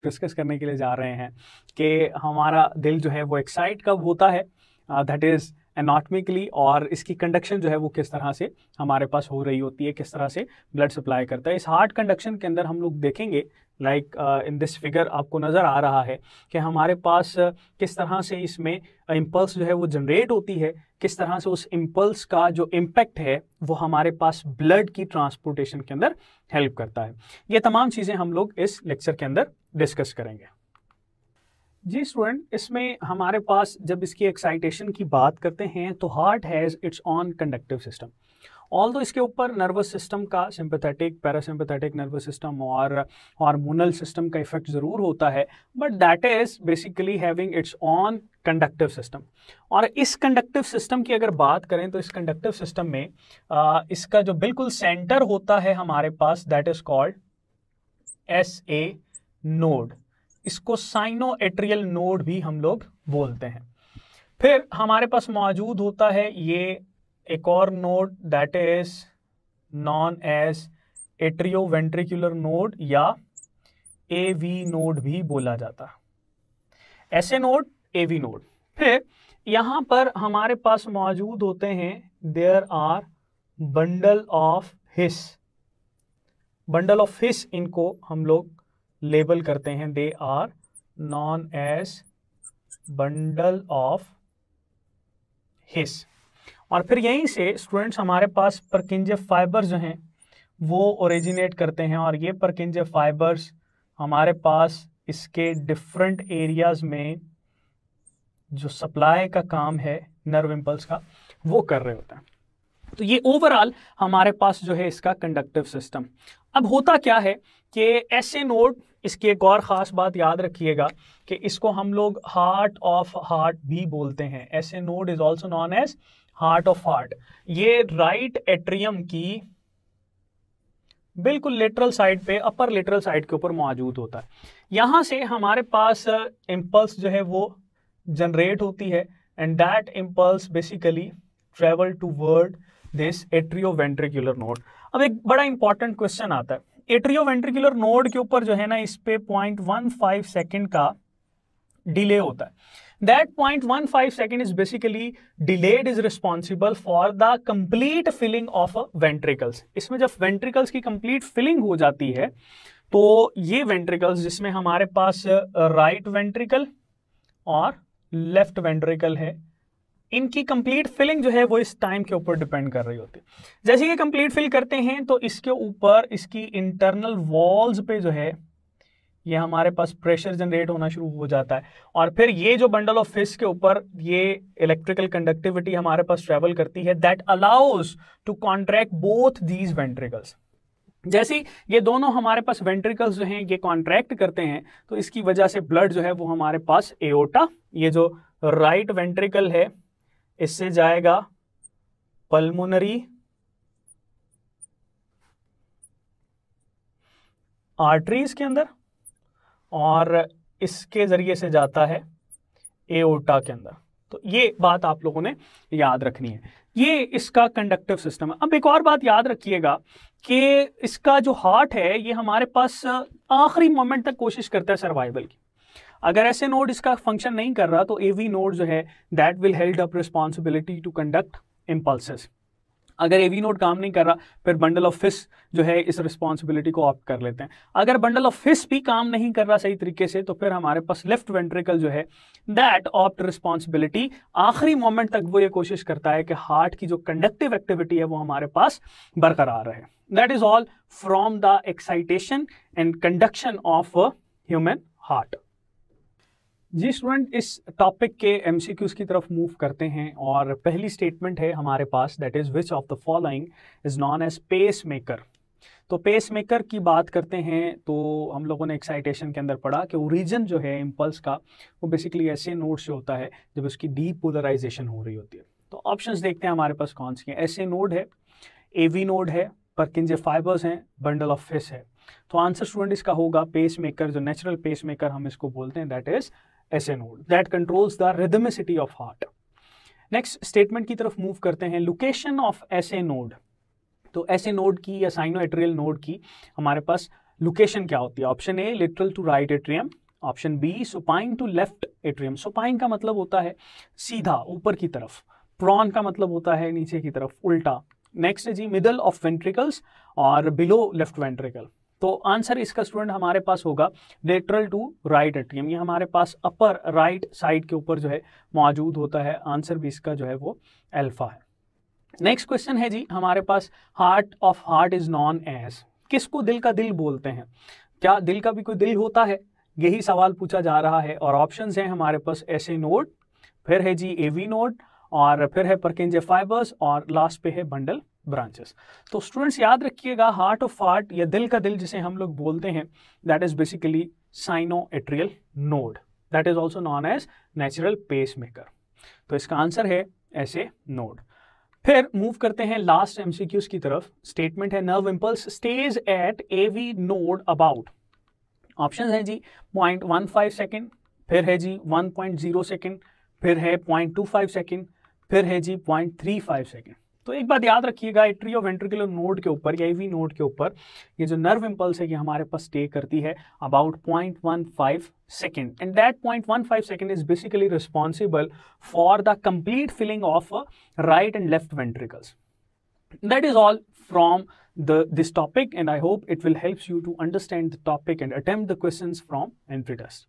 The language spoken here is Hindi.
डिस्कस करने के लिए जा रहे हैं कि हमारा दिल जो है वो एक्साइट कब होता है, दैट इज़ एनाटॉमिकली, और इसकी कंडक्शन जो है वो किस तरह से हमारे पास हो रही होती है, किस तरह से ब्लड सप्लाई करता है। इस हार्ट कंडक्शन के अंदर हम लोग देखेंगे लाइक इन दिस फिगर आपको नज़र आ रहा है कि हमारे पास किस तरह से इसमें इम्पल्स जो है वो जनरेट होती है, किस तरह से उस इम्पल्स का जो इम्पैक्ट है वो हमारे पास ब्लड की ट्रांसपोर्टेशन के अंदर हेल्प करता है। ये तमाम चीज़ें हम लोग इस लेक्चर के अंदर डिस्कस करेंगे। जी स्टूडेंट, इसमें हमारे पास जब इसकी एक्साइटेशन की बात करते हैं तो heart has its on conductive system. Although इसके ऊपर नर्वस सिस्टम का सिंपैथेटिक, पैरासिम्पैथेटिक नर्वस सिस्टम और हार्मोनल सिस्टम का इफेक्ट ज़रूर होता है, but that is basically having its on conductive system. और इस कंडक्टिव सिस्टम की अगर बात करें तो इस कंडक्टिव सिस्टम में इसका जो बिल्कुल सेंटर होता है हमारे पास, that is called SA node. इसको साइनोएट्रियल नोड भी हम लोग बोलते हैं। फिर हमारे पास मौजूद होता है ये एक और node, that is known as atrioventricular node या AV नोड भी बोला जाता है। SA node, AV node. फिर यहां पर हमारे पास मौजूद होते हैं there are bundle of His. Bundle of His इनको हम लोग लेबल करते हैं, they are known as bundle of His. और फिर यहीं से स्टूडेंट्स हमारे पास परकिंजे फाइबर्स जो हैं वो ओरिजिनेट करते हैं, और ये परकिंजे फाइबर्स हमारे पास इसके डिफरेंट एरियाज में जो सप्लाई का काम है नर्व इम्पल्स का वो कर रहे होते हैं। तो ये ओवरऑल हमारे पास जो है इसका कंडक्टिव सिस्टम। अब होता क्या है कि SA नोड, इसकी एक और ख़ास बात याद रखिएगा कि इसको हम लोग हार्ट ऑफ हार्ट भी बोलते हैं। SA node is also known as heart of heart. ये राइट एट्रियम की बिल्कुल लेटरल साइड पे, अपर लेटरल साइड के ऊपर मौजूद होता है। यहां से हमारे पास इम्पल्स जो है वो जनरेट होती है, and that impulse basically travel toward this atrioventricular node. अब एक बड़ा इंपॉर्टेंट क्वेश्चन आता है, एट्रियोवेंट्रिकुलर नोड के ऊपर जो है ना इस पे 0.15 सेकेंड का डिले होता है। That 0.15 second is basically delayed is responsible for the complete filling of ventricles। इसमें जब ventricles की complete filling हो जाती है तो ये ventricles जिसमें हमारे पास right ventricle और left ventricle है, इनकी कंप्लीट फिलिंग जो है वो इस टाइम के ऊपर डिपेंड कर रही होती है। जैसे कि कंप्लीट फिल करते हैं तो इसके ऊपर इसकी इंटरनल वॉल्स पे जो है ये हमारे पास प्रेशर जनरेट होना शुरू हो जाता है, और फिर ये जो बंडल ऑफ फिश के ऊपर ये इलेक्ट्रिकल कंडक्टिविटी हमारे पास ट्रेवल करती है, that allows to contract both these ventricles. जैसे ये दोनों हमारे पास वेंट्रिकल्स जो हैं ये कॉन्ट्रैक्ट करते हैं तो इसकी वजह से ब्लड जो है वो हमारे पास एओर्टा, ये जो राइट वेंट्रिकल है इससे जाएगा पल्मोनरी आर्टरीज के अंदर, और इसके जरिए से जाता है एओर्टा के अंदर। तो ये बात आप लोगों ने याद रखनी है, ये इसका कंडक्टिव सिस्टम है। अब एक और बात याद रखिएगा कि इसका जो हार्ट है ये हमारे पास आखिरी मोमेंट तक कोशिश करता है सर्वाइवल की। अगर ऐसे नोड इसका फंक्शन नहीं कर रहा तो AV नोड जो है that will held up responsibility to conduct impulses. अगर AV नोड काम नहीं कर रहा फिर बंडल ऑफ फिश जो है इस रिस्पॉन्सिबिलिटी को ऑप्ट कर लेते हैं। अगर बंडल ऑफ फिश भी काम नहीं कर रहा सही तरीके से तो फिर हमारे पास लेफ्ट वेंट्रिकल जो है दैट ऑप्ट रिस्पॉन्सिबिलिटी, आखिरी मोमेंट तक वो ये कोशिश करता है कि हार्ट की जो कंडक्टिव एक्टिविटी है वो हमारे पास बरकरार रहे। That is all from the excitation and conduction of human heart. जी स्टूडेंट, इस टॉपिक के MCQs की तरफ मूव करते हैं, और पहली स्टेटमेंट है हमारे पास, that is which of the following is known as pacemaker. तो पेस मेकर की बात करते हैं तो हम लोगों ने एक्साइटेशन के अंदर पढ़ा कि ओरिजिन जो है इम्पल्स का वो बेसिकली ऐसे नोड से होता है जब उसकी डीपोलराइजेशन हो रही होती है। तो ऑप्शंस देखते हैं हमारे पास कौन सी हैं। ऐसे नोड है, AV नोड है, परकिंजे फाइबर्स हैं, बंडल ऑफ फिश है। तो आंसर स्टूडेंट इसका होगा पेस मेकर, जो नेचुरल पेस मेकर हम इसको बोलते हैं, that is SA node that controls the rhythmicity of heart। Next statement की तरफ मूव करते हैं, लोकेशन ऑफ SA node। तो SA node की या साइनोएट्रियल नोड की हमारे पास लोकेशन क्या होती है? Option A lateral to right atrium, option B supine to left atrium. Supine का मतलब होता है सीधा ऊपर की तरफ, प्रॉन का मतलब होता है नीचे की तरफ उल्टा। नेक्स्ट है जी मिडल ऑफ वेंट्रिकल्स और बिलो लेफ्ट वेंट्रिकल। तो आंसर इसका स्टूडेंट हमारे पास होगा लेटरल टू राइट एट्रियम, ये हमारे पास अपर राइट साइड के ऊपर जो है मौजूद होता है। आंसर भी इसका जो है वो अल्फा है। नेक्स्ट क्वेश्चन है जी हमारे पास heart of heart is known as, किसको दिल का दिल बोलते हैं? क्या दिल का भी कोई दिल होता है? यही सवाल पूछा जा रहा है और ऑप्शंस हैं हमारे पास एस ए नोड, फिर है जी एवी नोड, और फिर है परकिंजे फाइबर्स, और लास्ट पे है बंडल ब्रांचेस। तो स्टूडेंट्स याद रखिएगा हार्ट ऑफ हार्ट या दिल का दिल जिसे हम लोग बोलते हैं that is basically sinoatrial node, that is also known as natural pacemaker. तो इसका आंसर है ऐसे नोड। फिर मूव करते हैं लास्ट एमसीक्यूज की तरफ। स्टेटमेंट है nerve impulse stays at AV node about, option है जी 0.15 सेकेंड, फिर है जी 1.0 सेकेंड, फिर है 0.25 सेकेंड, फिर है जी 0.35 सेकेंड। तो एक बात याद रखिएगा एट्रियो वेंट्रिकुलर नोड के ऊपर या एवी नोड के ऊपर ये जो नर्व इंपल्स है ये हमारे पास स्टे करती है about 0.15 second, and that 0.15 second is basically responsible for the complete filling of right and left ventricles. That is all from this topic, and I hope it will help you to understand the topic and attempt the questions from entry test.